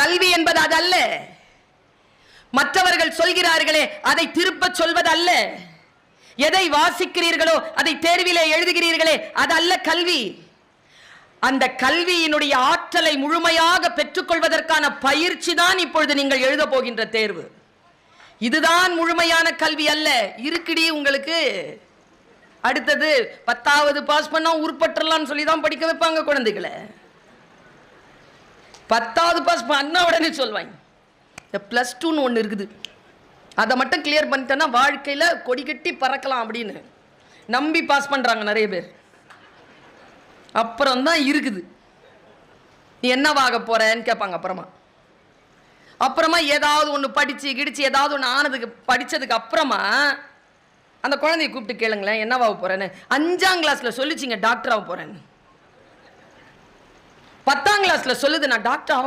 கல்வி என்பது அதல்ல. மற்றவர்கள் சொல்கிறார்களே அதை திருப்ப சொல்வது அல்ல. எதை வாசிக்கிறீர்களோ அதை தேர்விலே எழுதுகிறீர்களே அது அல்ல கல்வி. அந்த கல்வியினுடைய ஆற்றலை முழுமையாக பெற்றுக்கொள்வதற்கான பயிற்சி தான் இப்பொழுது நீங்கள் எழுத போகின்ற தேர்வு. இதுதான் முழுமையான கல்வி அல்ல. இருக்குடி உங்களுக்கு அடுத்தது 10வது பாஸ் பண்ணா உருப்பற்றலாம்னு சொல்லி தான் படிக்க வைப்பாங்க குழந்தைகளை. 10வது பாஸ் பண்ணா உடனே சொல்வாங்க +2ன்னு ஒன்று இருக்குது, அதை மட்டும் கிளியர் பண்ணிட்டேன்னா வாழ்க்கையில் கொடி கட்டி பறக்கலாம் அப்படின்னு நம்பி பாஸ் பண்ணுறாங்க நிறைய பேர். அப்புறம் தான் இருக்குது நீ என்னவாக போறன்னு கேட்பாங்க. அப்புறமா ஏதாவது ஒன்று படிச்சு கிடிச்சு ஏதாவது ஒன்று ஆனதுக்கு படித்ததுக்கு அப்புறமா அந்த குழந்தைய கூப்பிட்டு கேளுங்களேன் என்னவாக போறேன்னு. 5ஆம் கிளாஸ்ல சொல்லிச்சிங்க டாக்டர் ஆக போறேன்னு. 10ஆம் கிளாஸ்ல சொல்லுது நான் டாக்டர் ஆக